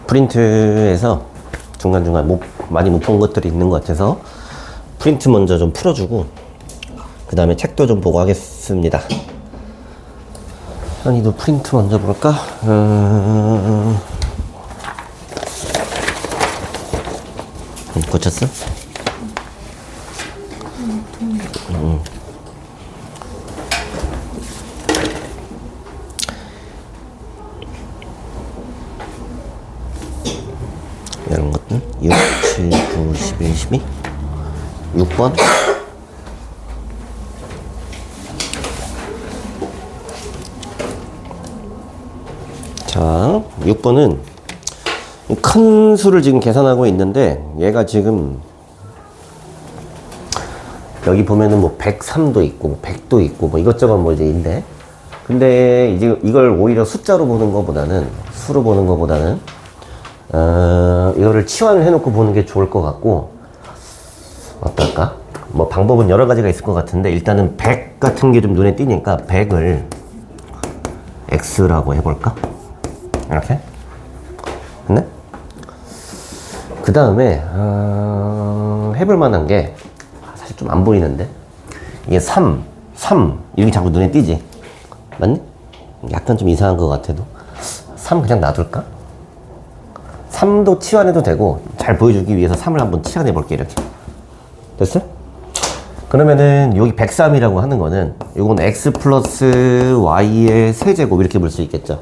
프린트에서 중간중간 많이 못 본 것들이 있는 것 같아서 프린트 먼저 좀 풀어주고 그 다음에 책도 좀 보고 하겠습니다. 현이도 프린트 먼저 볼까? 고쳤어? 이런 것들 6, 7, 9, 11, 12 6번 자 6번은 큰 수를 지금 계산하고 있는데 얘가 지금 여기 보면은 뭐 103도 있고 뭐 100도 있고 뭐 이것저것 뭐 이제 있는데 근데 이제 이걸 오히려 숫자로 보는 것보다는 수로 보는 것보다는 이거를 치환을 해놓고 보는 게 좋을 것 같고 어떨까? 뭐 방법은 여러 가지가 있을 것 같은데 일단은 100 같은 게 좀 눈에 띄니까 100을 X라고 해볼까? 이렇게 됐네? 그 다음에 해볼 만한 게 사실 좀 안 보이는데 이게 3 이렇게 자꾸 눈에 띄지? 맞니? 약간 좀 이상한 것 같아도 3 그냥 놔둘까? 3도 치환해도 되고 잘 보여주기 위해서 3을 한번 치환해 볼게 이렇게 됐어? 그러면은 여기 103이라고 하는 거는 이건 x 플러스 y의 세제곱 이렇게 볼 수 있겠죠?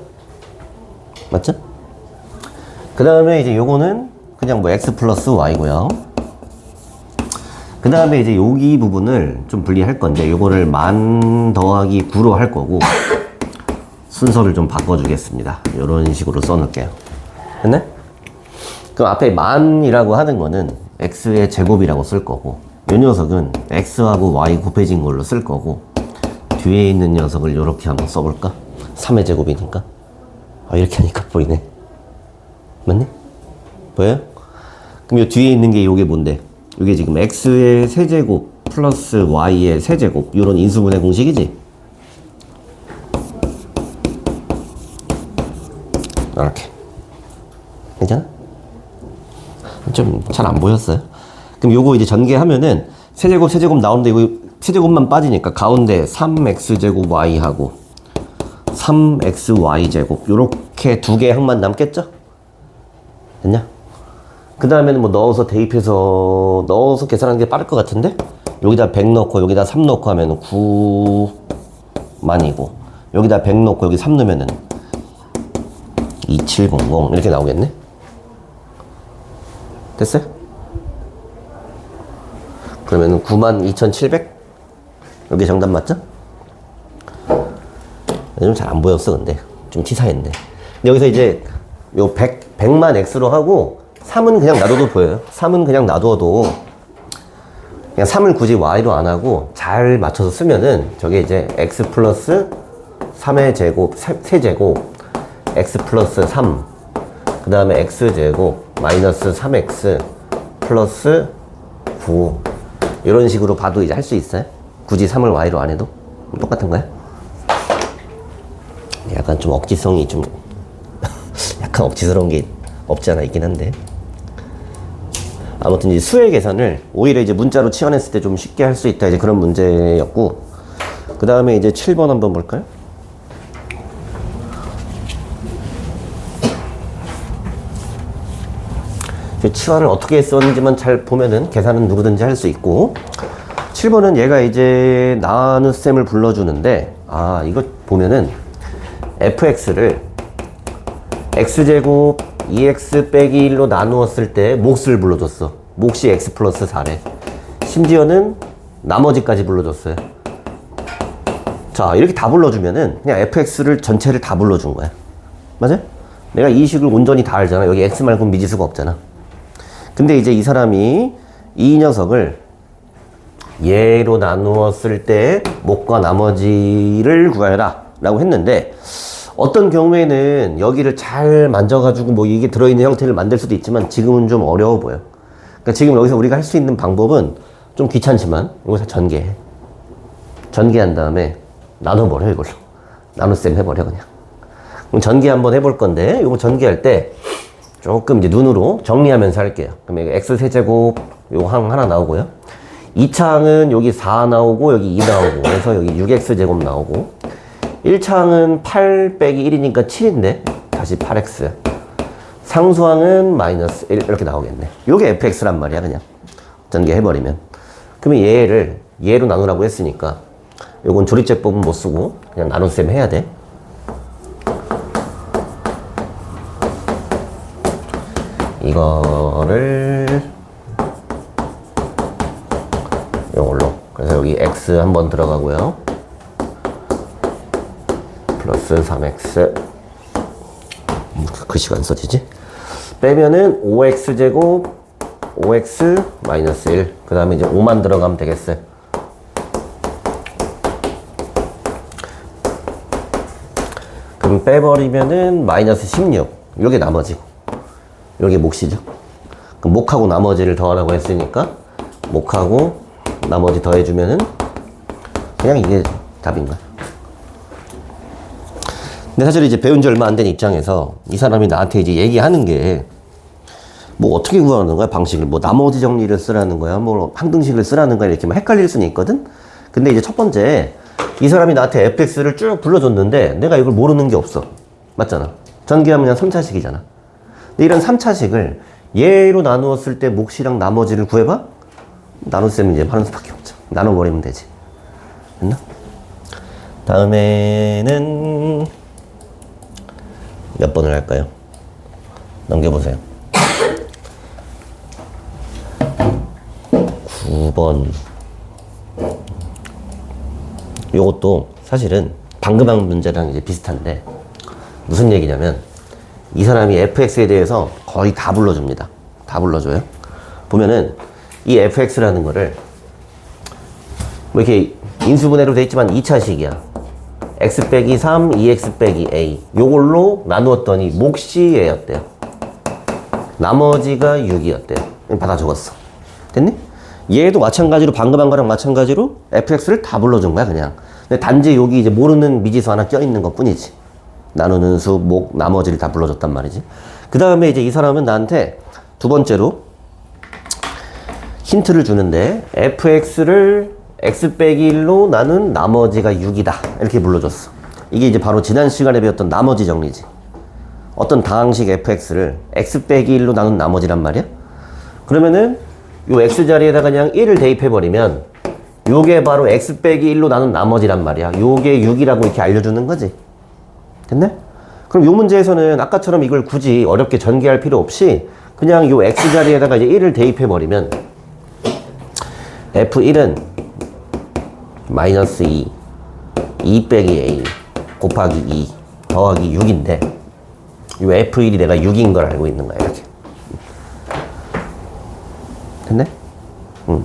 맞죠? 그 다음에 이제 요거는 그냥 뭐 x 플러스 y고요. 그 다음에 이제 여기 부분을 좀 분리할 건데 요거를 만 더하기 9로 할 거고 순서를 좀 바꿔주겠습니다. 요런 식으로 써놓을게요. 됐네? 그럼 앞에 만이라고 하는 거는 x의 제곱이라고 쓸 거고 이 녀석은 x하고 y 곱해진 걸로 쓸 거고 뒤에 있는 녀석을 이렇게 한번 써볼까? 3의 제곱이니까 이렇게 하니까 보이네. 맞니? 보여요? 그럼 이 뒤에 있는 게 요게 뭔데? 요게 지금 x의 세제곱 플러스 y의 세제곱 요런 인수분해 공식이지? 이렇게 괜찮아? 좀 잘 안 보였어요? 그럼 요거 이제 전개하면은 세제곱 나오는데 이거 세제곱만 빠지니까 가운데 3x제곱 y하고 3xy제곱 요렇게 두 개의 항만 남겠죠? 됐냐? 그 다음에는 뭐 넣어서 대입해서 넣어서 계산하는 게 빠를 것 같은데 여기다 100 넣고 여기다 3 넣고 하면은 9만이고 여기다 100 넣고 여기 3 넣으면은 2700 이렇게 나오겠네? 됐어요? 그러면은 92,700? 여기 정답 맞죠? 좀 잘 안 보였어 근데 좀 치사했네. 근데 여기서 이제 요 100만 x로 하고 3은 그냥 놔둬도 보여요. 3은 그냥 놔둬도 그냥 3을 굳이 y로 안 하고 잘 맞춰서 쓰면은 저게 이제 x 플러스 3의 제곱 세제곱 x 플러스 3 그 다음에 x제곱 마이너스 3x 플러스 9 이런 식으로 봐도 이제 할 수 있어요. 굳이 3을 y로 안 해도 똑같은 거야. 약간 좀 억지성이 좀 약간 억지스러운 게 없지 않아 있긴 한데 아무튼 이제 수의 계산을 오히려 이제 문자로 치환했을 때 좀 쉽게 할 수 있다 이제 그런 문제였고 그 다음에 이제 7번 한번 볼까요? 치환을 어떻게 썼는지만 잘 보면은 계산은 누구든지 할 수 있고 7번은 얘가 이제 나눗셈을 불러주는데 이거 보면은 fx를 x제곱 2x 빼기 1로 나누었을 때 몫을 불러줬어. 몫이 x 플러스 4래. 심지어는 나머지까지 불러줬어요. 자 이렇게 다 불러주면은 그냥 fx를 전체를 다 불러준 거야. 맞아요? 내가 이 식을 온전히 다 알잖아. 여기 x 말고 미지수가 없잖아. 근데 이제 이 사람이 이 녀석을 얘로 나누었을 때 몫과 나머지를 구하라 라고 했는데 어떤 경우에는 여기를 잘 만져가지고 뭐 이게 들어있는 형태를 만들 수도 있지만 지금은 좀 어려워 보여. 그러니까 지금 여기서 우리가 할 수 있는 방법은 좀 귀찮지만 이거 다 전개해. 전개한 다음에 나눠버려 이걸로. 나눗셈 해버려 그냥. 그럼 전개 한번 해볼 건데 이거 전개할 때 조금 이제 눈으로 정리하면서 할게요. 그러면 x 세제곱 요거 하나 나오고요. 2차항은 여기 4 나오고 여기 2 나오고 그래서 여기 6x 제곱 나오고 1차항은 8 빼기 1이니까 7인데 다시 8x 상수항은 마이너스 1 이렇게 나오겠네. 요게 fx란 말이야. 그냥 전개해버리면 그러면 얘로 나누라고 했으니까 요건 조립제법은 못 쓰고 그냥 나눗셈 해야 돼. 이거를 요걸로 그래서 여기 x 한번 들어가고요. 플러스 3x 글씨가 안 써지지? 빼면은 5x제곱 5x 마이너스 1 그 다음에 이제 5만 들어가면 되겠어요. 그럼 빼버리면은 마이너스 16 요게 나머지고 요게 몫이죠. 그럼 몫하고 나머지를 더하라고 했으니까 몫하고 나머지 더해주면은 그냥 이게 답인 거야. 근데 사실 이제 배운 지 얼마 안 된 입장에서 이 사람이 나한테 이제 얘기하는 게 뭐 어떻게 구하는 거야 방식을 뭐 나머지 정리를 쓰라는 거야 뭐 항등식을 쓰라는 거야 이렇게 막 헷갈릴 수는 있거든. 근데 이제 첫 번째 이 사람이 나한테 fx를 쭉 불러줬는데 내가 이걸 모르는 게 없어. 맞잖아. 전개하면 그냥 3차식이잖아. 근데 이런 3차식을 얘로 나누었을 때 몫이랑 나머지를 구해봐? 나눗셈은 이제 하는 수밖에 없죠. 나눠버리면 되지. 됐나? 다음에는 몇 번을 할까요? 넘겨보세요. 9번. 요것도 사실은 방금 한 문제랑 이제 비슷한데 무슨 얘기냐면 이 사람이 fx에 대해서 거의 다 불러줍니다. 다 불러줘요. 보면은 이 fx라는 거를 뭐 이렇게 인수분해로 돼 있지만 2차식이야. x 빼기 3, 2x 빼기 a 요걸로 나누었더니 몫이 얘였대요. 나머지가 6이었대요. 받아 적었어. 됐니? 얘도 마찬가지로 방금 한 거랑 마찬가지로 fx를 다 불러준 거야 그냥. 근데 단지 여기 이제 모르는 미지수 하나 껴있는 것 뿐이지. 나누는 수, 나머지를 다 불러줬단 말이지. 그 다음에 이제 이 사람은 나한테 두 번째로 힌트를 주는데 fx를 x 빼기 1로 나눈 나머지가 6이다 이렇게 불러줬어. 이게 이제 바로 지난 시간에 배웠던 나머지 정리지. 어떤 다항식 fx를 x 빼기 1로 나눈 나머지란 말이야. 그러면은 요 x 자리에다가 그냥 1을 대입해버리면 요게 바로 x 빼기 1로 나눈 나머지란 말이야. 요게 6이라고 이렇게 알려주는 거지. 됐네? 그럼 요 문제에서는 아까처럼 이걸 굳이 어렵게 전개할 필요 없이 그냥 요 x 자리에다가 이제 1을 대입해버리면 f1은 마이너스 2 빼기 a 곱하기 2 더하기 6인데 요 f1이 내가 6인 걸 알고 있는 거야 이렇게. 됐네?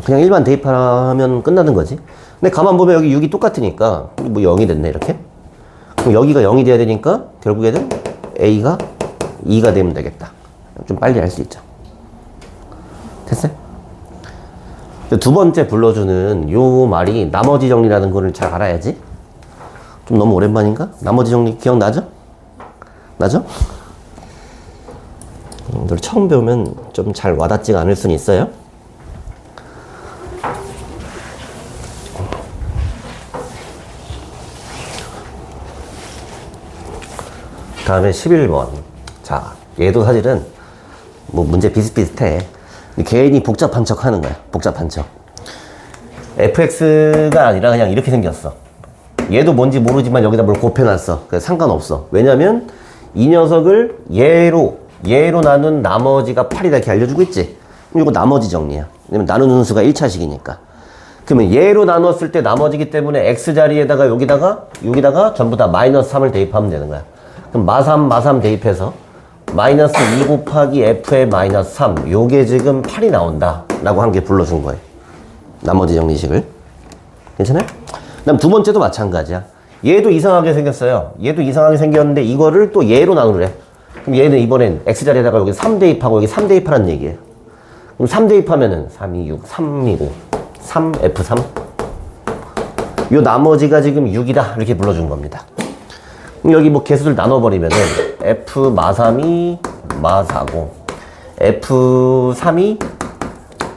그냥 일반 대입하면 끝나는 거지. 근데 가만 보면 여기 6이 똑같으니까 뭐 0이 됐네 이렇게. 그럼 여기가 0이 돼야 되니까 결국에는 a가 2가 되면 되겠다. 좀 빨리 할 수 있죠. 됐어요? 두 번째 불러주는 요 말이 나머지 정리라는 거를 잘 알아야지. 좀 너무 오랜만인가? 나머지 정리 기억나죠? 나죠? 늘 처음 배우면 좀 잘 와닿지가 않을 수는 있어요. 다음에 11번. 자, 얘도 사실은 뭐 문제 비슷비슷해. 괜히 복잡한 척 하는 거야. 복잡한 척. fx가 아니라 그냥 이렇게 생겼어. 얘도 뭔지 모르지만 여기다 뭘 곱해놨어. 그래서 상관없어. 왜냐면 이 녀석을 얘로 나눈 나머지가 8이다 이렇게 알려주고 있지. 그럼 이거 나머지 정리야. 왜냐면 나누는 수가 1차식이니까. 그러면 얘로 나눴을 때 나머지기 때문에 x 자리에다가 여기다가 전부 다 마이너스 3을 대입하면 되는 거야. 그럼 마삼 대입해서 마이너스 2 곱하기 f의 마이너스 3 요게 지금 8이 나온다 라고 한 게 불러준 거예요. 나머지 정리식을. 괜찮아요? 그 다음 두 번째도 마찬가지야. 얘도 이상하게 생겼어요. 얘도 이상하게 생겼는데 이거를 또 얘로 나누래. 그럼 얘는 이번엔 x자리에다가 여기 3 대입하고 여기 3 대입하라는 얘기예요. 그럼 3 대입하면은 3, 2, 6, 3이고 3, f3 요 나머지가 지금 6이다 이렇게 불러준 겁니다. 그럼 여기 뭐 개수를 나눠버리면은 f 마삼이 마4고 F3이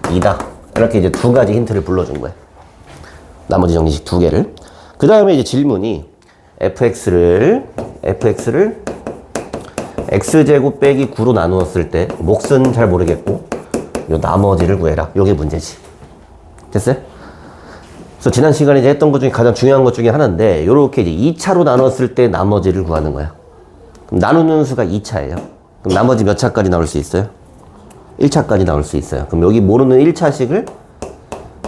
2다. 이렇게 이제 두 가지 힌트를 불러준 거야. 나머지 정리식 두 개를. 그 다음에 이제 질문이 fx를 x제곱 빼기 9로 나누었을 때 몫은 잘 모르겠고 요 나머지를 구해라. 요게 문제지. 됐어요? 그래서 지난 시간에 이제 했던 것 중에 가장 중요한 것 중에 하나인데 요렇게 이제 2차로 나눴을 때 나머지를 구하는 거야. 그럼 나누는 수가 2차예요. 그럼 나머지 몇 차까지 나올 수 있어요? 1차까지 나올 수 있어요. 그럼 여기 모르는 1차식을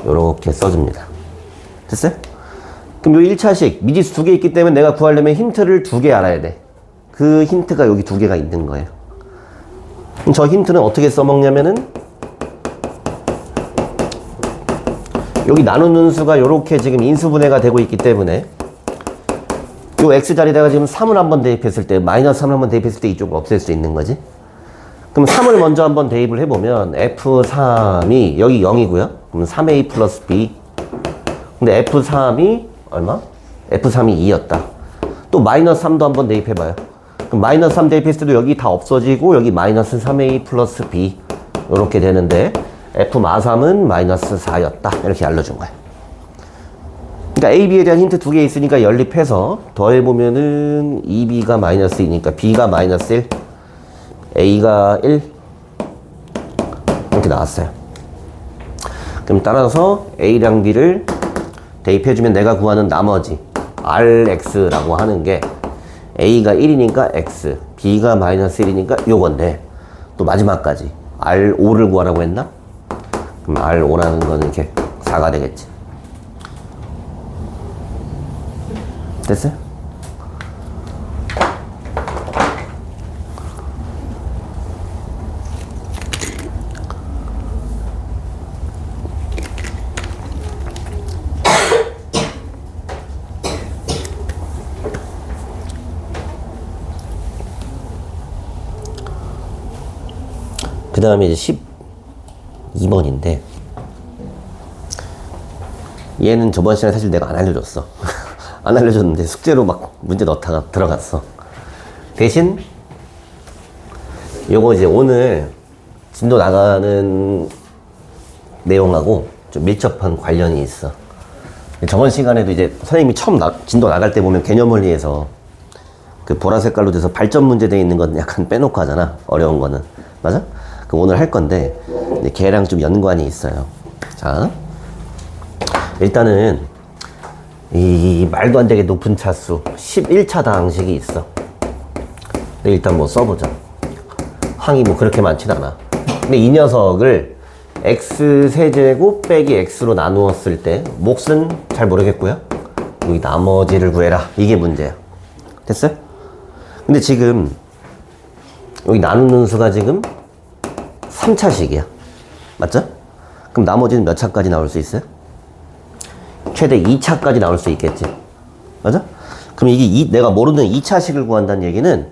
요렇게 써줍니다. 됐어요? 그럼 요 1차식 미지수 두 개 있기 때문에 내가 구하려면 힌트를 두 개 알아야 돼. 그 힌트가 여기 두 개가 있는 거예요. 그럼 저 힌트는 어떻게 써먹냐면은 여기 나누는 수가 요렇게 지금 인수분해가 되고 있기 때문에 요 x 자리에다가 지금 3을 한번 대입했을 때 마이너스 3을 한번 대입했을 때 이쪽을 없앨 수 있는 거지. 그럼 3을 먼저 한번 대입을 해보면 F3이 여기 0이고요. 그럼 3A 플러스 B. 근데 F3이 얼마? F3이 2였다. 또 마이너스 3도 한번 대입해봐요. 그럼 마이너스 3 대입했을 때도 여기 다 없어지고 여기 마이너스 3A 플러스 B 이렇게 되는데 F-3은 마이너스 4였다. 이렇게 알려준 거야. 그러니까 A, B에 대한 힌트 두 개 있으니까 연립해서 더해보면은 2B가 마이너스 2니까 B가 마이너스 1, A가 1 이렇게 나왔어요. 그럼 따라서 A랑 B를 대입해주면 내가 구하는 나머지 RX라고 하는 게 A가 1이니까 X, B가 마이너스 1이니까 요건데 또 마지막까지 R5를 구하라고 했나? 그럼 R5라는 거는 이렇게 4가 되겠지. 됐어요? 그 다음에 이제 12번인데 얘는 저번 시간에 사실 내가 안 알려줬어. 안 알려줬는데 숙제로 막 문제 넣다가 들어갔어. 대신 요거 이제 오늘 진도 나가는 내용하고 좀 밀접한 관련이 있어. 저번 시간에도 이제 선생님이 처음 진도 나갈 때 보면 개념원리에서 그 보라 색깔로 돼서 발전 문제 돼 있는 건 약간 빼놓고 하잖아. 어려운 거는. 맞아? 그 오늘 할 건데 걔랑 좀 연관이 있어요. 자, 일단은 이 말도 안 되게 높은 차수 11차 다항식이 있어. 근데 일단 뭐 써보자. 항이 뭐 그렇게 많진 않아. 근데 이 녀석을 x세제곱 빼기 x로 나누었을 때 몫은 잘 모르겠고요. 여기 나머지를 구해라. 이게 문제야. 됐어요? 근데 지금 여기 나누는 수가 지금 3차식이야. 맞죠? 그럼 나머지는 몇 차까지 나올 수 있어요? 최대 2차까지 나올 수 있겠지. 맞아? 그럼 이게 내가 모르는 2차식을 구한다는 얘기는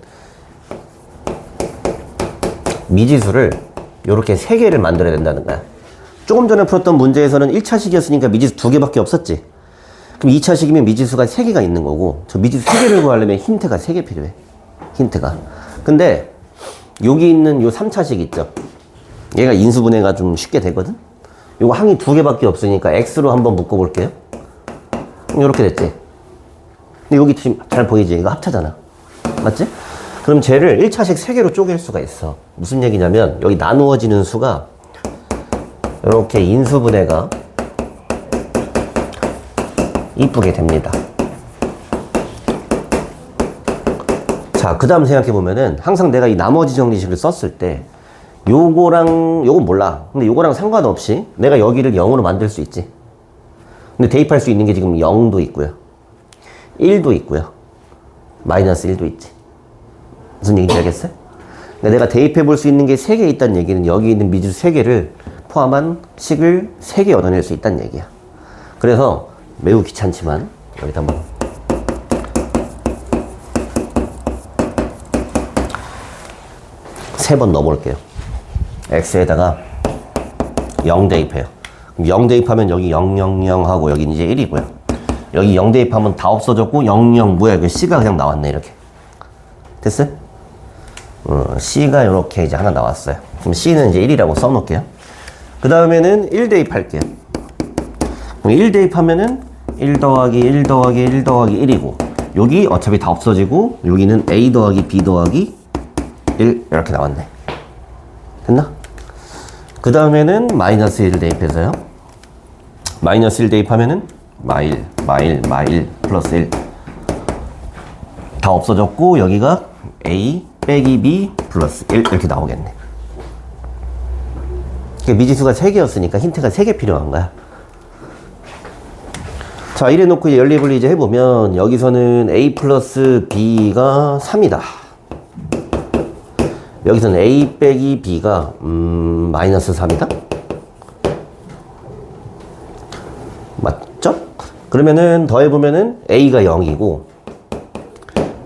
미지수를 이렇게 3개를 만들어야 된다는 거야. 조금 전에 풀었던 문제에서는 1차식이었으니까 미지수 2개밖에 없었지. 그럼 2차식이면 미지수가 3개가 있는 거고 저 미지수 3개를 구하려면 힌트가 3개 필요해. 힌트가. 근데 여기 있는 요 3차식 있죠? 얘가 인수분해가 좀 쉽게 되거든? 요거 항이 2개밖에 없으니까 X로 한번 묶어볼게요. 요렇게 됐지? 근데 여기 지금 잘 보이지? 이거 합차잖아. 맞지? 그럼 쟤를 1차식 3개로 쪼갤 수가 있어. 무슨 얘기냐면 여기 나누어지는 수가 요렇게 인수분해가 이쁘게 됩니다. 자, 그 다음 생각해보면은 항상 내가 이 나머지 정리식을 썼을 때 요거랑 요건 몰라. 근데 요거랑 상관없이 내가 여기를 0으로 만들 수 있지. 근데 대입할 수 있는 게 지금 0도 있고요. 1도 있고요. 마이너스 1도 있지. 무슨 얘기인지 알겠어요? 내가 대입해 볼 수 있는 게 3개 있다는 얘기는 여기 있는 미지수 3개를 포함한 식을 3개 얻어낼 수 있다는 얘기야. 그래서 매우 귀찮지만 여기다 한번 세 번 넣어볼게요. x에다가 0 대입해요. 그럼 0 대입하면 여기 0, 0, 0 하고 여기 이제 1이고요. 여기 0 대입하면 다 없어졌고 0, 0 뭐야? 이거 c가 그냥 나왔네 이렇게. 됐어요? C가 이렇게 이제 하나 나왔어요. 그럼 C는 이제 1이라고 써놓을게요. 그 다음에는 1 대입할게요. 그럼 1 대입하면은 1 더하기 1 더하기 1 더하기 1이고, 여기 어차피 다 없어지고, 여기는 A 더하기 B 더하기 1 이렇게 나왔네. 됐나? 그 다음에는 마이너스 1 대입해서요. 마이너스 1 대입하면은 마일 플러스 1 다 없어졌고, 여기가 A 빼기 B 플러스 1 이렇게 나오겠네. 미지수가 3개였으니까 힌트가 3개 필요한 거야. 자, 이래 놓고 이제 연립을 이제 해보면, 여기서는 A 플러스 B가 3이다. 여기서는 A 빼기 B가 마이너스 3이다. 맞죠? 그러면은 더해보면은 A가 0이고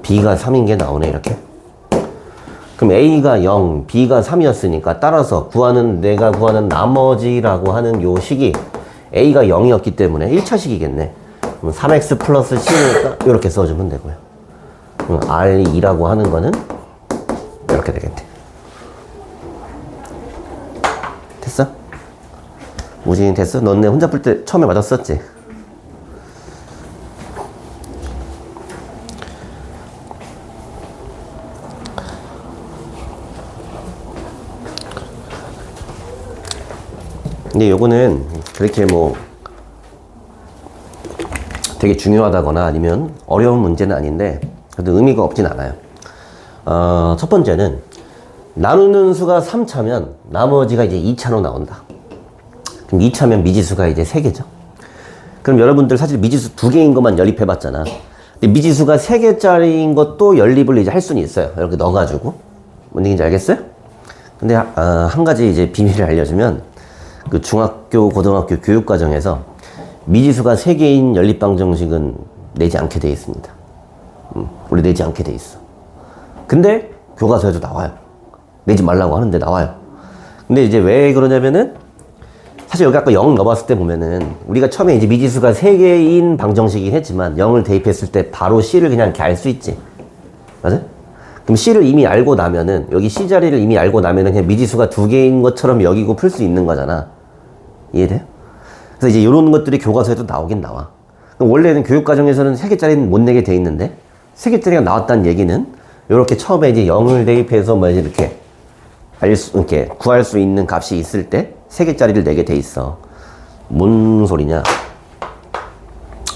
B가 3인 게 나오네, 이렇게. 그럼 A가 0, B가 3이었으니까 따라서 내가 구하는 나머지라고 하는 요 식이 A가 0이었기 때문에 1차식이겠네. 그럼 3x 플러스 C니까 이렇게 써주면 되고요. 그럼 R2라고 하는 거는 이렇게 되겠네. 됐어? 무진이 됐어? 너네 혼자 풀 때 처음에 맞았었지? 근데 요거는 그렇게 뭐 되게 중요하다거나 아니면 어려운 문제는 아닌데, 그래도 의미가 없진 않아요. 첫 번째는 나누는 수가 3차면 나머지가 이제 2차로 나온다. 그럼 2차면 미지수가 이제 3개죠. 그럼 여러분들 사실 미지수 2개인 것만 연립해 봤잖아. 근데 미지수가 3개짜리인 것도 연립을 이제 할 수는 있어요. 이렇게 넣어가지고. 뭔 얘기인지 알겠어요? 근데 한 가지 이제 비밀을 알려주면, 그 중학교, 고등학교 교육과정에서 미지수가 3개인 연립방정식은 내지 않게 돼 있습니다. 원래 내지 않게 돼 있어. 근데 교과서에도 나와요. 내지 말라고 하는데 나와요. 근데 이제 왜 그러냐면은, 사실 여기 아까 0 넣어봤을 때 보면은, 우리가 처음에 이제 미지수가 3개인 방정식이긴 했지만 0을 대입했을 때 바로 C를 그냥 이렇게 알 수 있지. 맞아? 그럼 C를 이미 알고 나면은, 여기 C 자리를 이미 알고 나면은 그냥 미지수가 2개인 것처럼 여기고 풀 수 있는 거잖아. 이해돼요? 그래서 이제 이런 것들이 교과서에도 나오긴 나와. 그럼 원래는 교육과정에서는 3개짜리는 못 내게 돼 있는데, 3개짜리가 나왔다는 얘기는 이렇게 처음에 이제 0을 대입해서 뭐 이렇게 이렇게 구할 수 있는 값이 있을 때 3개짜리를 내게 돼 있어. 뭔 소리냐?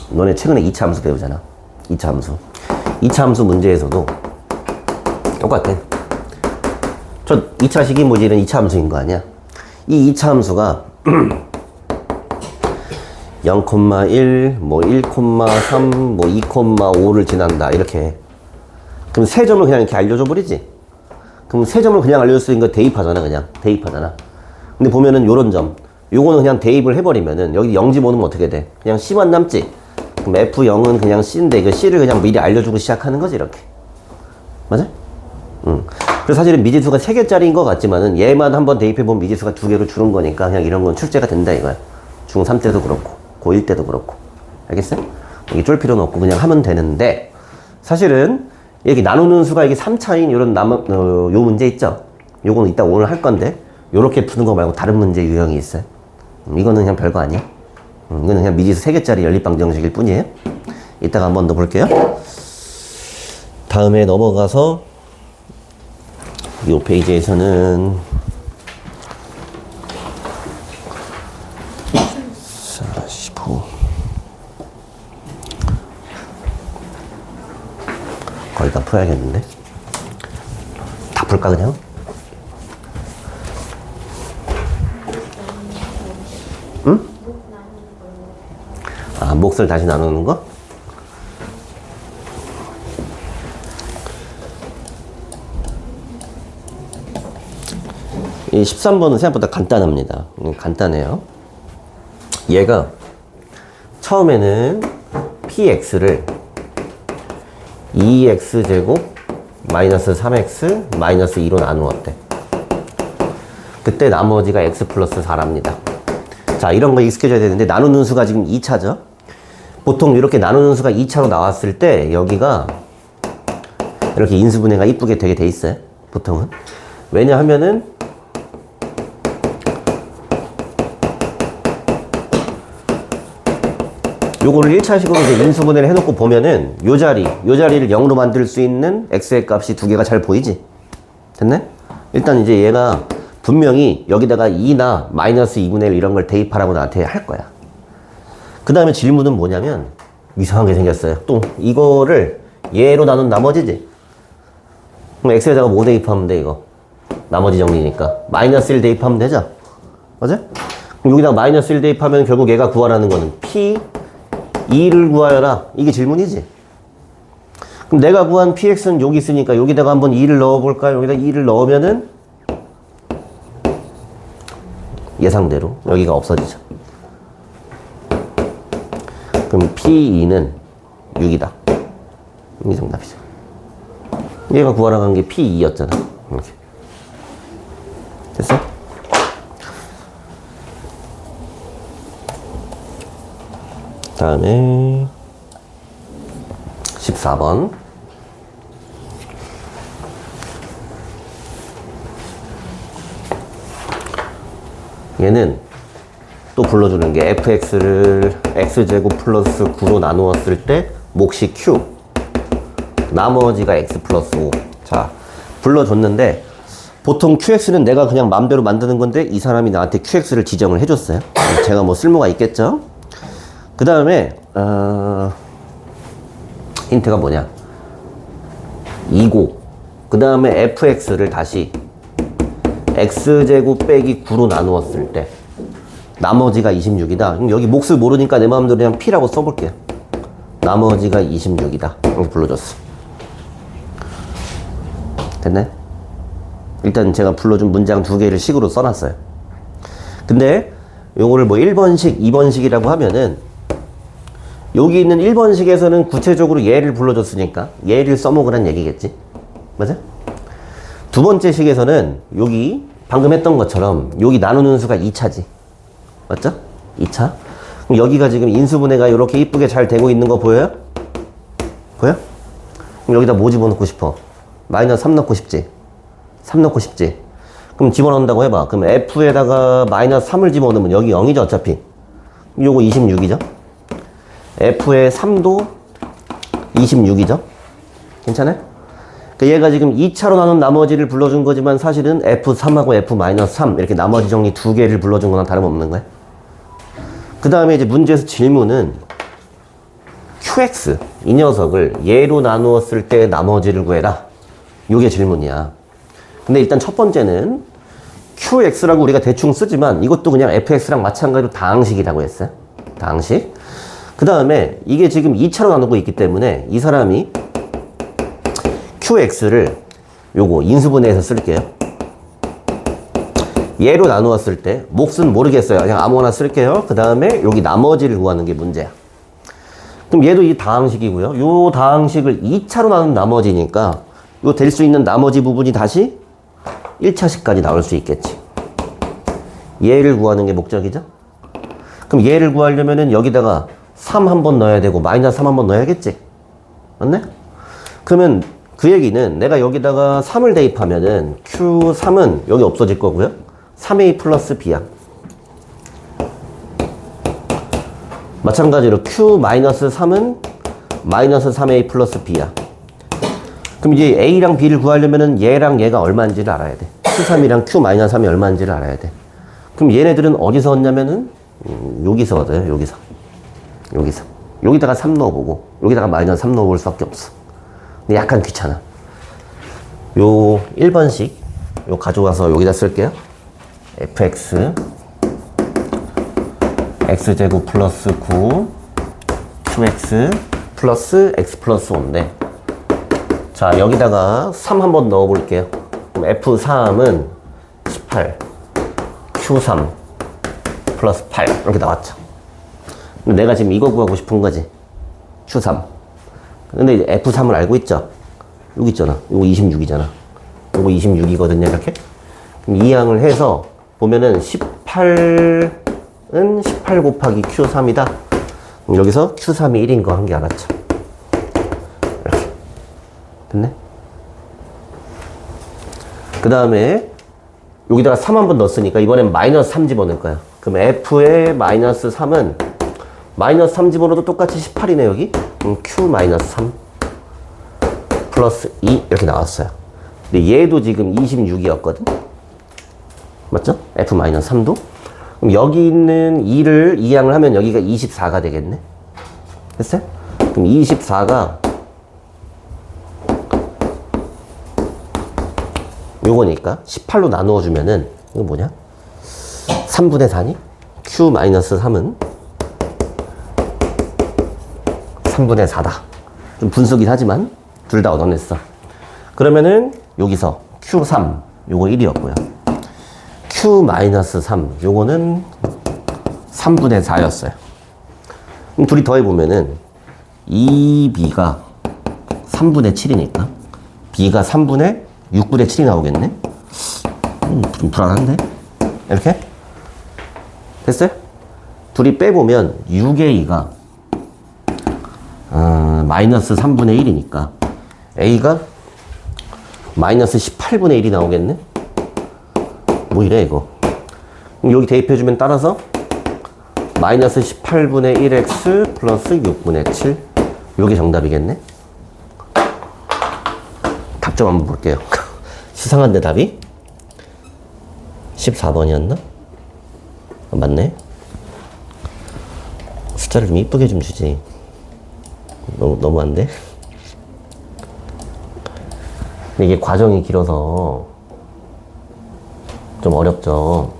너네 최근에 2차 함수 배우잖아. 2차 함수. 2차 함수 문제에서도 똑같아. 저 2차 식이 모질은 2차 함수인 거 아니야? 이 2차 함수가 0,1, 뭐 1,3, 뭐 2,5를 지난다. 이렇게. 그럼 세 점을 그냥 이렇게 알려줘 버리지? 그럼 세 점을 그냥 알려줄 수 있는 거 대입하잖아, 그냥. 대입하잖아. 근데 보면은 요런 점. 요거는 그냥 대입을 해버리면은, 여기 0지 모으면 어떻게 돼? 그냥 C만 남지? 그럼 F0은 그냥 C인데, 그 C를 그냥 미리 알려주고 시작하는 거지, 이렇게. 맞아? 그래서 사실은 미지수가 3개짜리인 것 같지만은, 얘만 한번 대입해보면 미지수가 2개로 줄은 거니까, 그냥 이런 건 출제가 된다, 이거야. 중3 때도 그렇고, 고1 때도 그렇고. 알겠어요? 여기 쫄 필요는 없고 그냥 하면 되는데, 사실은 여기 나누는 수가 이게 3차인 요런 요 문제 있죠? 요거는 이따 오늘 할 건데, 요렇게 푸는 거 말고 다른 문제 유형이 있어요. 이거는 그냥 별거 아니야. 이거는 그냥 미지수 3개짜리 연립방정식일 뿐이에요. 이따가 한 번 더 볼게요. 다음에 넘어가서 요 페이지에서는 45 거의 다 풀어야겠는데? 다 풀까 그냥? 응? 아, 몫을 다시 나누는 거? 이 13번은 생각보다 간단합니다. 간단해요. 얘가 처음에는 px를 2x제곱 마이너스 3x 마이너스 2로 나누었대. 그때 나머지가 x 플러스 4랍니다. 자, 이런 거 익숙해져야 되는데, 나누는 수가 지금 2차죠. 보통 이렇게 나누는 수가 2차로 나왔을 때 여기가 이렇게 인수분해가 이쁘게 되게 돼 있어요. 보통은. 왜냐하면은 요거를 1차식으로 이제 인수분해를 해놓고 보면은 요 자리를 0으로 만들 수 있는 x의 값이 두 개가 잘 보이지? 됐네? 일단 이제 얘가 분명히 여기다가 2나 마이너스 2분의 1 이런 걸 대입하라고 나한테 할 거야. 그 다음에 질문은 뭐냐면 이상하게 생겼어요. 또 이거를 얘로 나눈 나머지지? 그럼 x에다가 뭐 대입하면 돼 이거? 나머지 정리니까 마이너스 1 대입하면 되죠? 맞아? 그럼 여기다가 마이너스 1 대입하면 결국 얘가 구하라는 거는 P2를 구하여라. 이게 질문이지? 그럼 내가 구한 PX는 여기 있으니까 여기다가 한번 2를 넣어볼까요? 여기다 2를 넣으면은 예상대로 여기가 없어지죠. 그럼 P2는 6이다. 이 정답이죠. 얘가 구하라고 한 게 P2였잖아. 이렇게. 됐어? 다음에 14번. 얘는 또 불러주는 게 fx를 x제곱 플러스 9로 나누었을 때 몫이 q, 나머지가 x 플러스 5. 자, 불러줬는데 보통 qx는 내가 그냥 맘대로 만드는 건데 이 사람이 나한테 qx를 지정을 해줬어요. 제가 뭐 쓸모가 있겠죠? 그 다음에 힌트가 뭐냐? 2고 그 다음에 fx를 다시 x제곱 빼기 9로 나누었을 때 나머지가 26이다. 그럼 여기 몫을 모르니까 내 마음대로 그냥 p라고 써볼게요. 나머지가 26이다. 이렇게 불러줬어. 됐네? 일단 제가 불러준 문장 두 개를 식으로 써놨어요. 근데 요거를 뭐 1번식, 2번식이라고 하면은 여기 있는 1번식에서는 구체적으로 얘를 불러줬으니까 얘를 써먹으란 얘기겠지? 맞아? 두 번째 식에서는 여기 방금 했던 것처럼 여기 나누는 수가 2차지. 맞죠? 2차. 그럼 여기가 지금 인수분해가 이렇게 이쁘게 잘 되고 있는 거 보여요? 보여? 그럼 여기다 뭐 집어넣고 싶어? 마이너스 3 넣고 싶지? 3 넣고 싶지? 그럼 집어넣는다고 해봐. 그럼 F에다가 마이너스 3을 집어넣으면 여기 0이죠, 어차피. 요거 26이죠? F의 3도 26이죠? 괜찮아요? 그러니까 얘가 지금 2차로 나눈 나머지를 불러준 거지만 사실은 F3하고 F-3 이렇게 나머지 정리 두 개를 불러준 거랑 다름없는 거야. 그 다음에 이제 문제에서 질문은 QX 이 녀석을 얘로 나누었을 때 나머지를 구해라. 요게 질문이야. 근데 일단 첫 번째는 QX라고 우리가 대충 쓰지만 이것도 그냥 FX랑 마찬가지로 다항식이라고 했어요. 다항식. 그 다음에 이게 지금 2차로 나누고 있기 때문에 이 사람이 QX를 요거 인수분해해서 쓸게요. 얘로 나누었을 때 몫은 모르겠어요. 그냥 아무거나 쓸게요. 그 다음에 여기 나머지를 구하는 게 문제야. 그럼 얘도 이 다항식이고요. 요 다항식을 2차로 나눈 나머지니까 요 될 수 있는 나머지 부분이 다시 1차식까지 나올 수 있겠지. 얘를 구하는 게 목적이죠. 그럼 얘를 구하려면은 여기다가 3 한 번 넣어야 되고 마이너스 3 한 번 넣어야겠지. 맞네? 그러면 그 얘기는 내가 여기다가 3을 대입하면은 Q3은 여기 없어질 거고요. 3A 플러스 B야. 마찬가지로 Q-3은 마이너스 3A 플러스 B야. 그럼 이제 A랑 B를 구하려면은 얘랑 얘가 얼마인지를 알아야 돼. Q3이랑 Q-3이 얼마인지를 알아야 돼. 그럼 얘네들은 어디서 얻냐면은 여기서 얻어요. 여기서. 여기다가 3 넣어보고 여기다가 마이너스 3 넣어볼 수밖에 없어. 근데 약간 귀찮아. 요 1번식 요 가져와서 여기다 쓸게요. fx x제곱 플러스 9 qx 플러스 x 플러스 5인데 자 여기다가 3 한번 넣어 볼게요. 그럼 f3은 18 q3 플러스 8 이렇게 나왔죠. 내가 지금 이거 구하고 싶은 거지. q3 근데 이제 f3을 알고 있죠. 여기 있잖아. 이거 26이잖아. 이거 26이거든요. 이렇게. 그럼 이 양을 해서 보면은 18은 18 곱하기 Q3이다. 여기서 Q3이 1인 거 한 개 알았죠. 이렇게. 됐네? 그 다음에 여기다가 3 한 번 넣었으니까 이번엔 마이너스 3 집어넣을 거야. 그럼 F의 마이너스 3은 마이너스 3 집어넣어도 똑같이 18이네 여기. Q 마이너스 3 플러스 2 이렇게 나왔어요. 근데 얘도 지금 26이었거든. 맞죠? F 마이너스 3도. 그럼 여기 있는 2를 이항을 하면 여기가 24가 되겠네. 됐어요? 그럼 24가 요거니까 18로 나누어 주면은 이거 뭐냐? 3분의 4니? Q 마이너스 3은 3분의 4다. 좀 분수긴 하지만 둘 다 얻어냈어. 그러면은 여기서 Q3 요거 1이었고요. Q 마이너스 3 요거는 3분의 4였어요. 그럼 둘이 더해보면은 2B가 3분의 7이니까 B가 3분의 6분의 7이 나오겠네? 좀 불안한데? 이렇게? 됐어요? 둘이 빼보면 6의 2가 마이너스 3분의 1이니까 A가 마이너스 18분의 1이 나오겠네? 뭐 이래 이거. 그럼 여기 대입해주면 따라서 마이너스 18분의 1x 플러스 6분의 7 요게 정답이겠네? 답 좀 한번 볼게요. 수상한데 답이? 14번이었나? 맞네. 숫자를 좀 이쁘게 좀 주지. 너무한데? 근데 이게 과정이 길어서 좀 어렵죠.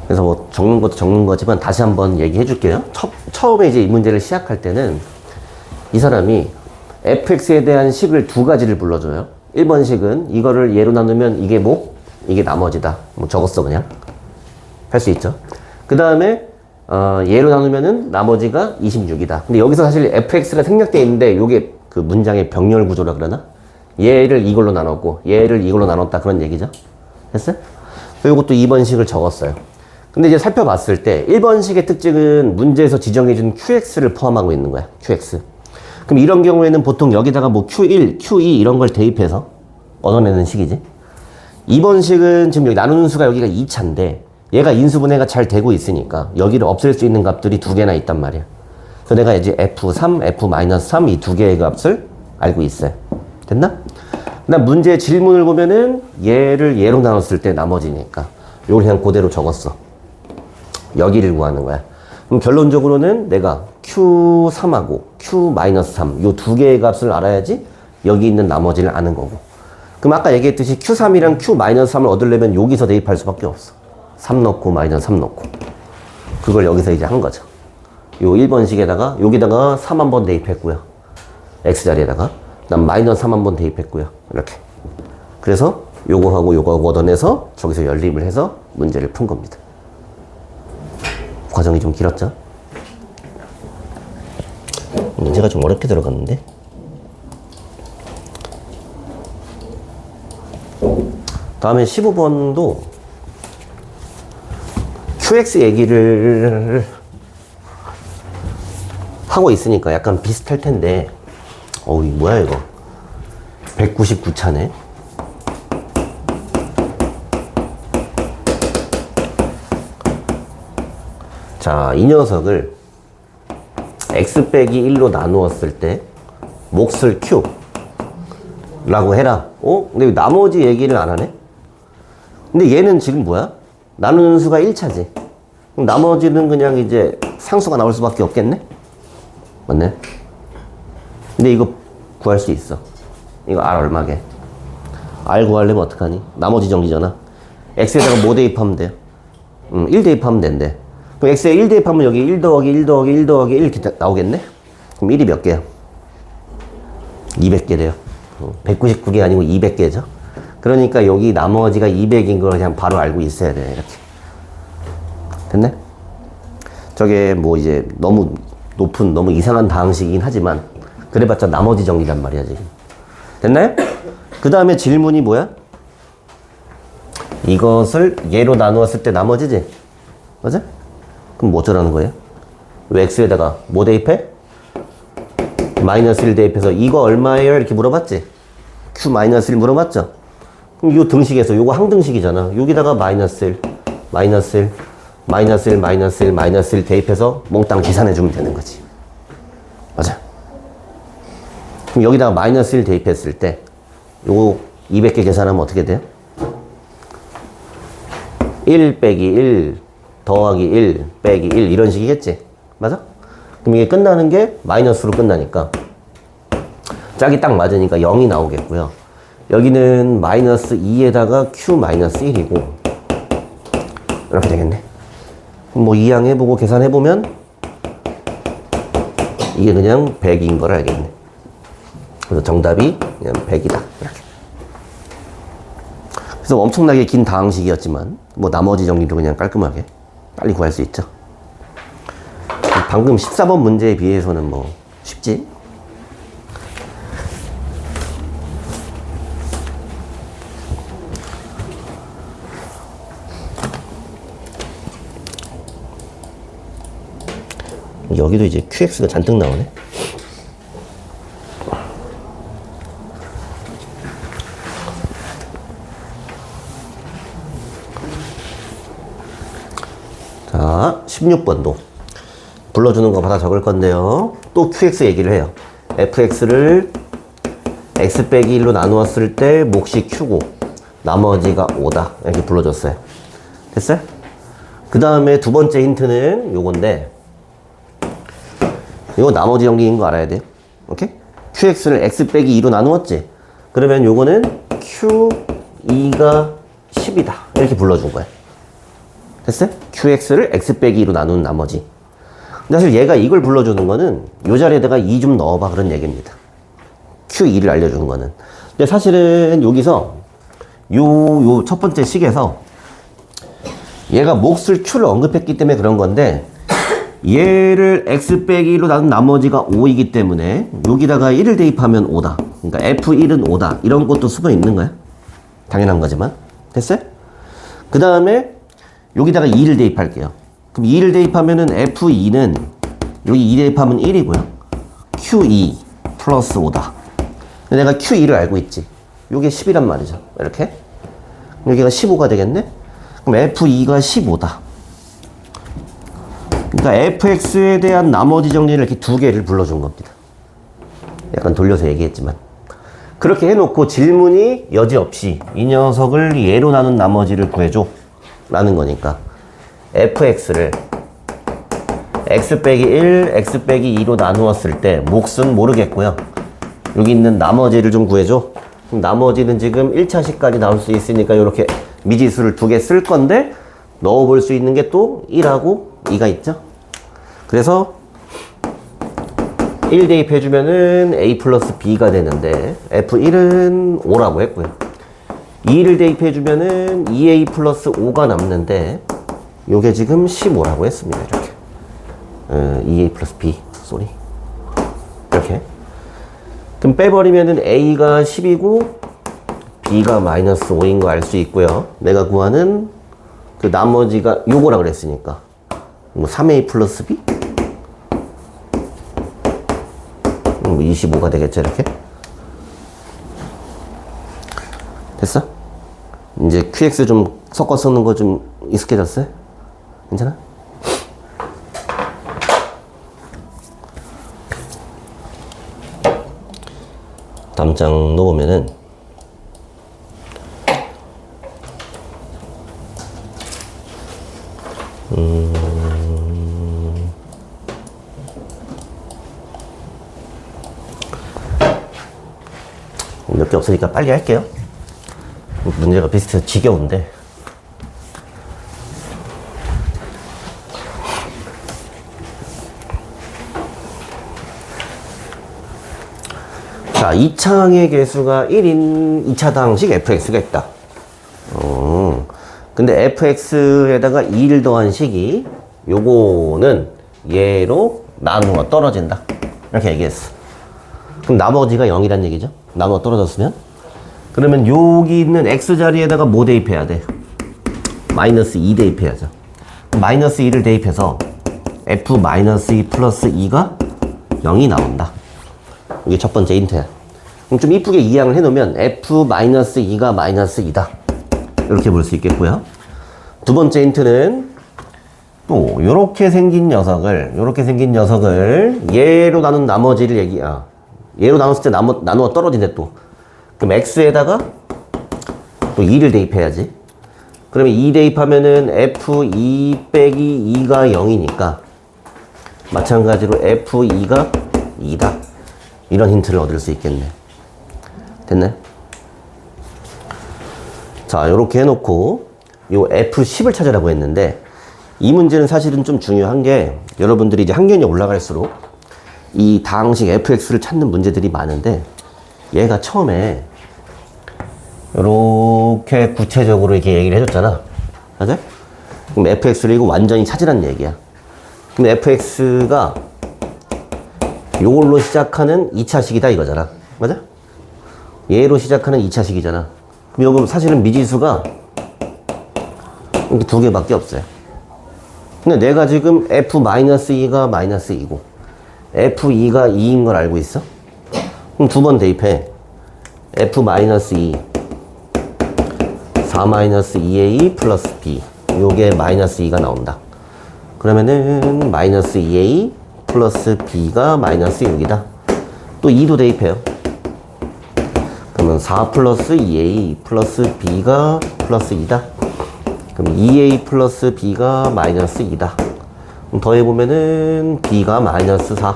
그래서 뭐 적는 것도 적는 거지만 다시 한번 얘기해 줄게요. 처음에 이제 이 문제를 시작할 때는 이 사람이 fx에 대한 식을 두 가지를 불러줘요. 1번 식은 이거를 예로 나누면 이게 뭐? 이게 나머지다. 뭐 적었어 그냥. 할 수 있죠. 그 다음에 예로 나누면은 나머지가 26이다. 근데 여기서 사실 fx가 생략되어 있는데 요게 그 문장의 병렬 구조라 그러나? 얘를 이걸로 나눴고 얘를 이걸로 나눴다 그런 얘기죠. 됐어요? 요것도 2번 식을 적었어요. 근데 이제 살펴봤을 때 1번 식의 특징은 문제에서 지정해준 qx를 포함하고 있는 거야. qx. 그럼 이런 경우에는 보통 여기다가 뭐 q1, q2 이런 걸 대입해서 얻어내는 식이지. 2번 식은 지금 여기 나누는 수가 여기가 2차인데 얘가 인수분해가 잘 되고 있으니까 여기를 없앨 수 있는 값들이 두 개나 있단 말이야. 그래서 내가 이제 f3, f-3 이 두 개의 값을 알고 있어요. 됐나? 그다음 문제의 질문을 보면은 얘를 얘로 나눴을 때 나머지니까 이걸 그냥 그대로 적었어. 여기를 구하는 거야. 그럼 결론적으로는 내가 Q3하고 Q-3 요 두 개의 값을 알아야지 여기 있는 나머지를 아는 거고. 그럼 아까 얘기했듯이 Q3이랑 Q-3을 얻으려면 여기서 대입할 수밖에 없어. 3 넣고 마이너스 3 넣고. 그걸 여기서 이제 한 거죠. 요 1번식에다가 여기다가 3 한번 대입했고요. X자리에다가. 그다음 마이너스 3 한번 대입했고요. 이렇게. 그래서 요거하고 요거하고 얻어내서 저기서 연립을 해서 문제를 푼 겁니다. 과정이 좀 길었죠? 문제가 좀 어렵게 들어갔는데? 다음에 15번도 QX 얘기를 하고 있으니까 약간 비슷할 텐데, 어우, 뭐야, 이거. 199차네. 자, 이 녀석을 x 빼기 1로 나누었을 때 몫을 q 라고 해라. 근데 왜 나머지 얘기를 안 하네? 근데 얘는 지금 뭐야? 나누는 수가 1차지. 그럼 나머지는 그냥 이제 상수가 나올 수밖에 없겠네? 맞네? 근데 이거 구할 수 있어. 이거 R 얼마게? R 구하려면 어떡하니? 나머지 정리잖아. x에다가 뭐 대입하면 돼요? 1 대입하면 된대. 그럼 x에 1 대입하면 여기 1 더하기 1 더하기 1 더하기 1 이렇게 나오겠네? 그럼 1이 몇 개야? 200개 돼요. 199개 아니고 200개죠? 그러니까 여기 나머지가 200인 걸 그냥 바로 알고 있어야 돼. 이렇게. 됐네? 저게 뭐 이제 너무 높은, 너무 이상한 다항식이긴 하지만 그래봤자 나머지 정리란 말이야, 지금. 됐나요? 그 다음에 질문이 뭐야? 이것을 얘로 나누었을 때 나머지지? 맞아? 그럼 뭐 어쩌라는 거예요? 왜 x에다가 뭐 대입해? 마이너스 1 대입해서 이거 얼마예요? 이렇게 물어봤지? Q-1 물어봤죠? 그럼 요 등식에서 요거 항등식이잖아. 여기다가 마이너스 1, 마이너스 1, 마이너스 1, 마이너스 1, 마이너스 1 대입해서 몽땅 계산해주면 되는 거지. 맞아. 그럼 여기다가 마이너스 1 대입했을 때 요거 200개 계산하면 어떻게 돼요? 1 빼기 1 더하기 1 빼기 1 이런 식이겠지? 맞아? 그럼 이게 끝나는 게 마이너스로 끝나니까 짝이 딱 맞으니까 0이 나오겠고요. 여기는 마이너스 2에다가 Q-1이고 이렇게 되겠네. 뭐 이항해보고 계산해보면 이게 그냥 100인 걸 알겠네. 그래서 정답이 그냥 100이다. 이렇게. 그래서 엄청나게 긴 다항식이었지만 뭐 나머지 정리도 그냥 깔끔하게 빨리 구할 수 있죠. 방금 14번 문제에 비해서는 뭐 쉽지? 여기도 이제 QX가 잔뜩 나오네. 자, 16번도 불러주는 거 받아 적을 건데요. 또 QX 얘기를 해요. FX를 X 빼기 1로 나누었을 때 몫이 Q고 나머지가 5다. 이렇게 불러줬어요. 됐어요? 그 다음에 두 번째 힌트는 요건데 이거 나머지 정리인 거 알아야 돼요. 오케이? QX를 X 빼기 2로 나누었지? 그러면 요거는 Q2가 10이다. 이렇게 불러준 거야. 됐어요? QX를 X 빼기 2로 나눈 나머지. 근데 사실 얘가 이걸 불러주는 거는 요 자리에다가 2 좀 넣어봐 그런 얘기입니다. Q2를 알려주는 거는. 근데 사실은 여기서 요 첫 번째 식에서 얘가 몫을 Q를 언급했기 때문에 그런 건데 얘를 X 빼기 1로 나눈 나머지가 5이기 때문에 여기다가 1을 대입하면 5다. 그러니까 F1은 5다. 이런 것도 수가 있는 거야. 당연한 거지만. 됐어요? 그 다음에 여기다가 2를 대입할게요. 그럼 2를 대입하면은 F2는 여기 2 대입하면 1이고요. Q2 플러스 5다. 내가 Q2를 알고 있지. 요게 10이란 말이죠. 이렇게. 여기가 15가 되겠네? 그럼 F2가 15다. 그러니까 fx에 대한 나머지 정리를 이렇게 두 개를 불러준 겁니다. 약간 돌려서 얘기했지만 그렇게 해놓고 질문이 여지없이 이 녀석을 얘로 나눈 나머지를 구해줘 라는 거니까 fx를 x 빼기 1, x 빼기 2로 나누었을 때 몫은 모르겠고요. 여기 있는 나머지를 좀 구해줘. 그럼 나머지는 지금 1차식까지 나올 수 있으니까 이렇게 미지수를 두 개 쓸 건데 넣어볼 수 있는 게 또 1하고 2가 있죠. 그래서 1 대입해주면은 A 플러스 B가 되는데 F1은 5라고 했고요. 2를 대입해주면은 2A 플러스 5가 남는데 요게 지금 15라고 했습니다. 이렇게 2A 플러스 B 쏘리 이렇게. 그럼 빼버리면은 A가 10이고 B가 마이너스 5인 거 알 수 있고요. 내가 구하는 그 나머지가 요거라 그랬으니까 뭐 3A 플러스 B? 25가 되겠죠, 이렇게? 됐어? 이제 QX 좀 섞어 쓰는 거 좀 익숙해졌어요? 괜찮아? 다음 장 놓으면은 몇 개 없으니까 빨리 할게요. 문제가 비슷해서 지겨운데. 자, 2차항의 개수가 1인 2차 다항식 fx가 있다. 근데 fx에다가 2를 더한 식이 요거는 얘로 나누어 떨어진다. 이렇게 얘기했어. 그럼 나머지가 0이란 얘기죠. 나누어 떨어졌으면. 그러면 여기 있는 x 자리에다가 뭐 대입해야 돼? 마이너스 2 대입해야죠. 마이너스 2를 대입해서 f 마이너스 2 플러스 2가 0이 나온다. 이게 첫 번째 힌트야. 그럼 좀 이쁘게 이항을 해놓으면 f-2가 -2다. 이렇게 볼 수 있겠고요. 두 번째 힌트는 또 요렇게 생긴 녀석을 얘로 나눈 나머지를 얘로 나눴을 때 나누어 떨어진대 또. 그럼 x에다가 또 2를 대입해야지. 그러면 2 대입하면은 f2 빼기 2가 0이니까 마찬가지로 f2가 2다. 이런 힌트를 얻을 수 있겠네. 됐나요? 자, 요렇게 해놓고 요 f10을 찾으라고 했는데 이 문제는 사실은 좀 중요한 게 여러분들이 이제 학년이 올라갈수록 이 다항식 fx를 찾는 문제들이 많은데 얘가 처음에 이렇게 구체적으로 이렇게 얘기를 해줬잖아. 맞아? 그럼 fx를 이거 완전히 찾으란 얘기야. 그럼 fx가 요걸로 시작하는 2차식이다 이거잖아. 맞아? 얘로 시작하는 2차식이잖아. 그럼 요거 사실은 미지수가 이렇게 두 개밖에 없어요. 근데 내가 지금 f-2가 -2고 f2가 2인 걸 알고 있어? 그럼 두 번 대입해. f-2 4-2a 플러스 b 요게 -2가 나온다. 그러면은 -2a 플러스 b가 -6이다. 또 2도 대입해요. 그러면 4 플러스 2a 플러스 b가 플러스 2다. 그럼 2a 플러스 b가 -2다. 그럼 더해보면은 b가 -4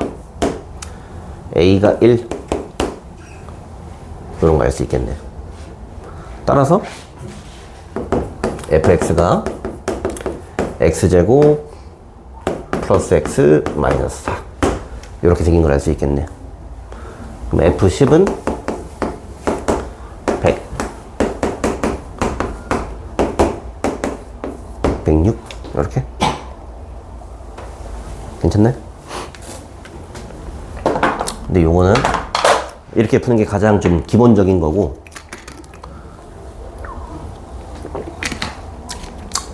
a가 1 이런 거 알 수 있겠네요. 따라서 fx가 x제곱 플러스 x 마이너스 4 이렇게 생긴 걸 알 수 있겠네요. 그럼 f10은 100 106 이렇게 괜찮나요? 근데 요거는 이렇게 푸는 게 가장 좀 기본적인 거고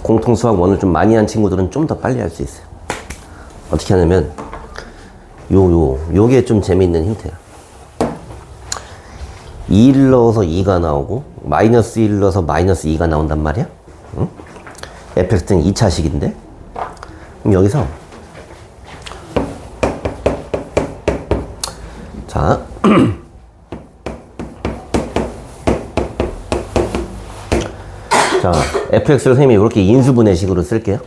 공통수학 1을 좀 많이 한 친구들은 좀 더 빨리 할 수 있어요. 어떻게 하냐면 요게 좀 재미있는 힌트야. 2를 넣어서 2가 나오고 -1을 넣어서 -2가 나온단 말이야. 응? fx는 2차식인데 그럼 여기서 자 자, fx를 선생님이 이렇게 인수분해식으로 쓸게요.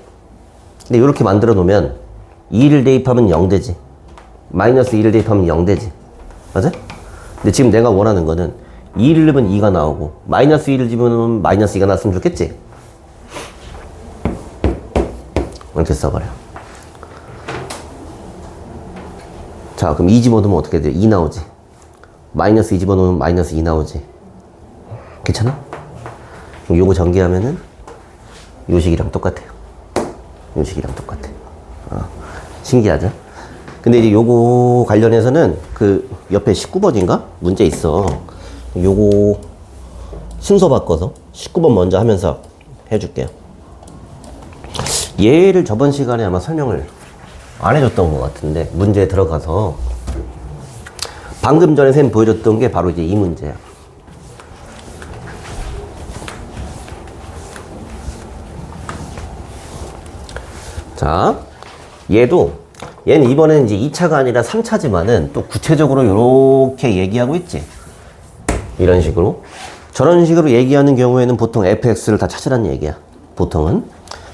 근데 이렇게 만들어 놓으면 2를 대입하면 0되지. -2를 대입하면 0되지. 맞아? 근데 지금 내가 원하는 거는 2를 넣으면 2가 나오고 -2를 집어넣으면 -2가 나왔으면 좋겠지? 이렇게 써버려. 자, 그럼 2 집어넣으면 어떻게 돼? 2 나오지. -2 집어넣으면 -2 나오지. 괜찮아? 그럼 요거 전개하면은 요 식이랑 똑같아요. 요 식이랑 똑같아. 신기하죠? 근데 이제 요거 관련해서는 그 옆에 19번인가? 문제 있어. 요거 순서 바꿔서 19번 먼저 하면서 해줄게요. 얘를 저번 시간에 아마 설명을 안 해줬던 것 같은데 문제에 들어가서 방금 전에 쌤 보여줬던 게 바로 이제 이 문제야. 자, 얘는 이번에는 이제 2차가 아니라 3차지만은 또 구체적으로 이렇게 얘기하고 있지. 이런 식으로. 저런 식으로 얘기하는 경우에는 보통 fx를 다 찾으라는 얘기야. 보통은.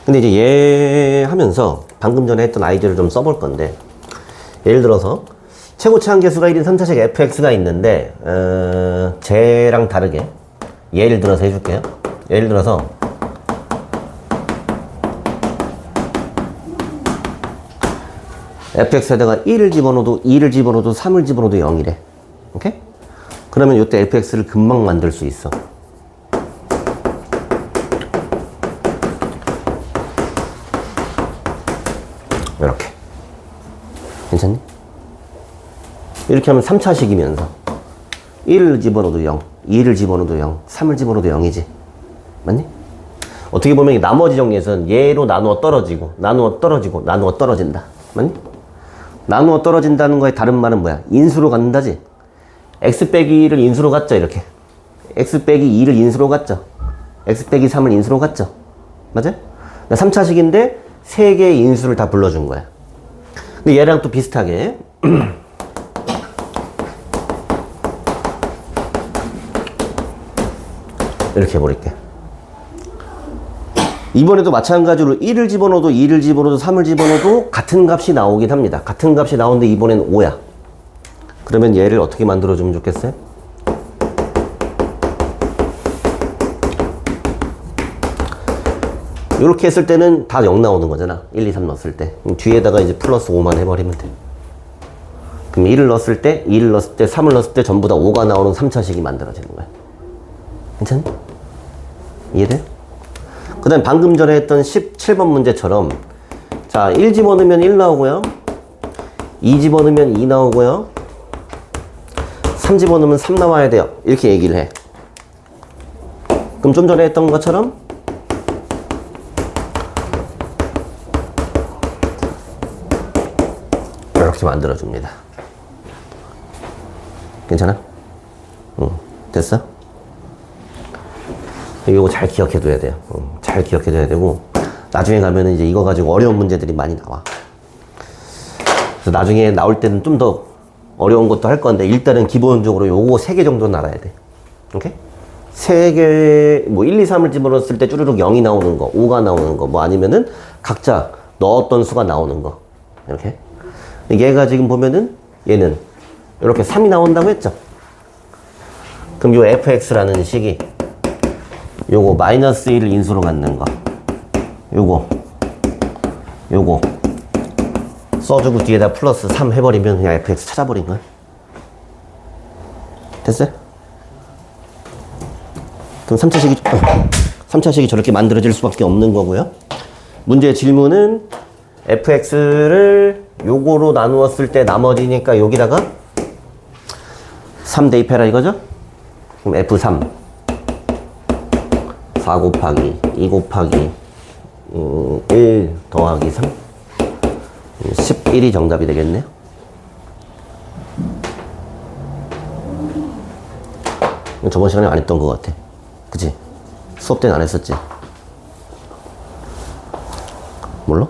근데 이제 얘 하면서 방금 전에 했던 아이디어를 좀 써볼 건데, 예를 들어서 최고치 한계수가 1인 3차식 fx가 있는데, 쟤랑 다르게 예를 들어서 해줄게요. 예를 들어서 fx에다가 1을 집어넣어도 2를 집어넣어도 3을 집어넣어도 0이래. 오케이? 그러면 이때 fx를 금방 만들 수 있어. 이렇게. 괜찮니? 이렇게 하면 3차식이면서 1을 집어넣어도 0, 2를 집어넣어도 0, 3을 집어넣어도 0이지. 맞니? 어떻게 보면 이 나머지 정리에서는 얘로 나누어 떨어지고 나누어 떨어지고 나누어 떨어진다. 맞니? 나누어 떨어진다는 거의 다른 말은 뭐야? 인수로 갖는다지? x 빼기 2를 인수로 갔죠, 이렇게. x 빼기 2를 인수로 갔죠. x 빼기 3을 인수로 갔죠. 맞아요? 3차식인데 3개의 인수를 다 불러준 거야. 근데 얘랑 또 비슷하게 이렇게 해버릴게. 이번에도 마찬가지로 1을 집어넣어도 2를 집어넣어도 3을 집어넣어도 같은 값이 나오긴 합니다. 같은 값이 나오는데 이번엔 5야. 그러면 얘를 어떻게 만들어주면 좋겠어요? 이렇게 했을 때는 다 0 나오는 거잖아. 1, 2, 3 넣었을 때. 그럼 뒤에다가 이제 플러스 5만 해버리면 돼. 그럼 1을 넣었을 때, 2를 넣었을 때, 3을 넣었을 때 전부 다 5가 나오는 3차식이 만들어지는 거야. 괜찮니? 이해돼? 그 다음에 방금 전에 했던 17번 문제처럼 자, 1 집어넣으면 1 나오고요. 2 집어넣으면 2 나오고요. 3 집어넣으면 3 나와야 돼요. 이렇게 얘기를 해. 그럼 좀 전에 했던 것처럼 이렇게 만들어줍니다. 괜찮아? 응. 됐어? 이거 잘 기억해둬야 돼요. 잘 기억해둬야 되고 나중에 가면은 이제 이거 가지고 어려운 문제들이 많이 나와. 그래서 나중에 나올 때는 좀 더 어려운 것도 할 건데 일단은 기본적으로 요거 3개 정도는 알아야 돼. 오케이? 3개, 뭐 1, 2, 3을 집어넣었을 때 쭈르륵 0이 나오는 거, 5가 나오는 거, 뭐 아니면은 각자 넣었던 수가 나오는 거. 이렇게. 얘가 지금 보면은 얘는 이렇게 3이 나온다고 했죠? 그럼 요 fx라는 식이 요거 마이너스 1을 인수로 갖는 거 요거 써주고 뒤에다 플러스 3 해버리면 그냥 fx 찾아버린 거야. 됐어요? 그럼 3차식이 저렇게 만들어질 수밖에 없는 거고요. 문제의 질문은 fx를 요거로 나누었을 때 나머지니까 여기다가 3 대입해라 이거죠? 그럼 f3 4 곱하기 2 곱하기 1 더하기 3 11이 정답이 되겠네요. 저번 시간에 안 했던 것 같아. 그치? 수업 때는 안 했었지? 몰라?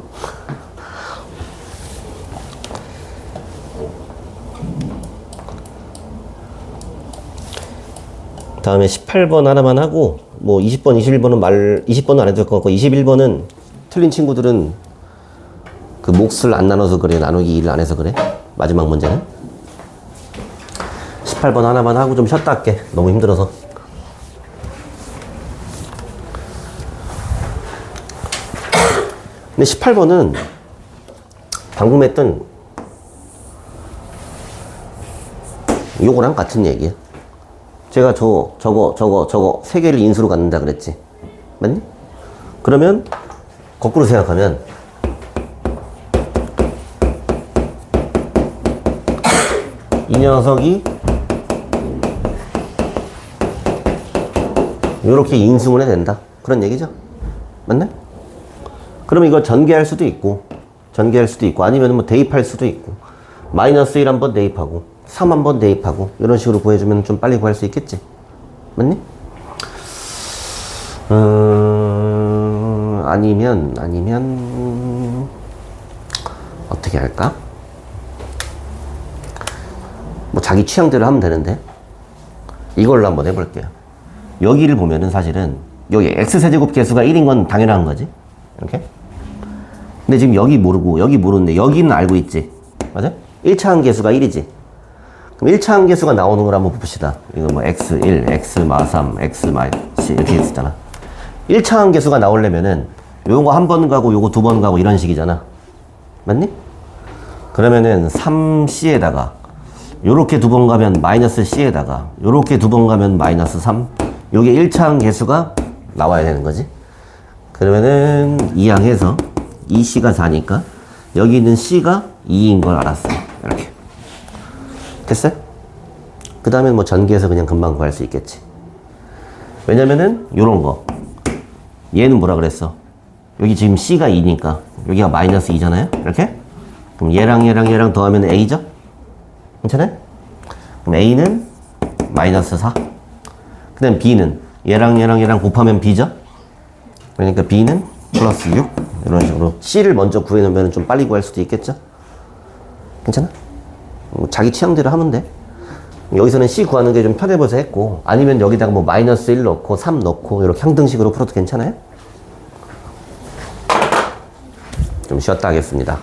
다음에 18번 하나만 하고 뭐 20번, 21번은 20번은 안 해도 될 것 같고 21번은 틀린 친구들은 그 몫을 안 나눠서 그래, 나누기 1을 안 해서 그래. 마지막 문제는 18번 하나만 하고 좀 쉬었다 할게. 너무 힘들어서. 근데 18번은 방금 했던 요거랑 같은 얘기야. 제가 저거 3개를 인수로 갖는다 그랬지. 맞니? 그러면 거꾸로 생각하면 이 녀석이 이렇게 인수분해 된다. 그런 얘기죠. 맞네? 그러면 이걸 전개할 수도 있고 아니면 뭐 대입할 수도 있고 마이너스 1 한번 대입하고 3 한번 대입하고 이런 식으로 구해주면 좀 빨리 구할 수 있겠지. 맞니? 아니면 어떻게 할까? 뭐 자기 취향대로 하면 되는데 이걸로 한번 해볼게요. 여기를 보면은 사실은 여기 x세제곱 개수가 1인 건 당연한 거지. 이렇게. 근데 지금 여기 모르고 여기 모르는데 여기는 알고 있지. 맞아? 1차항 개수가 1이지. 그럼 1차항 개수가 나오는 걸 한번 봅시다. 이거 뭐 x1, x마3, x마7 이렇게 했었잖아. 1차항 개수가 나오려면은 요거 한 번 가고 요거 2번 가고 이런 식이잖아. 맞니? 그러면은 3c에다가 요렇게 2번 가면 마이너스 c에다가 요렇게 2번 가면 마이너스 3. 요게 1차항 개수가 나와야 되는 거지. 그러면은 2항해서 2c가 4니까 여기 있는 c가 2인 걸 알았어요. 이렇게. 됐어요? 그 다음엔 뭐 전개해서 그냥 금방 구할 수 있겠지. 왜냐면은 요런 거 얘는 뭐라 그랬어? 여기 지금 c가 2니까 여기가 마이너스 2잖아요. 이렇게. 그럼 얘랑 더하면 a죠? 괜찮아요? 그럼 a는 마이너스 4. 그 다음 B는 얘랑 곱하면 B죠? 그러니까 B는 플러스 6. 이런 식으로 C를 먼저 구해놓으면 좀 빨리 구할 수도 있겠죠? 괜찮아? 자기 취향대로 하면 돼. 여기서는 C 구하는 게 좀 편해 보여서 했고, 아니면 여기다가 뭐 마이너스 1 넣고 3 넣고 이렇게 항등식으로 풀어도 괜찮아요? 좀 쉬었다 하겠습니다.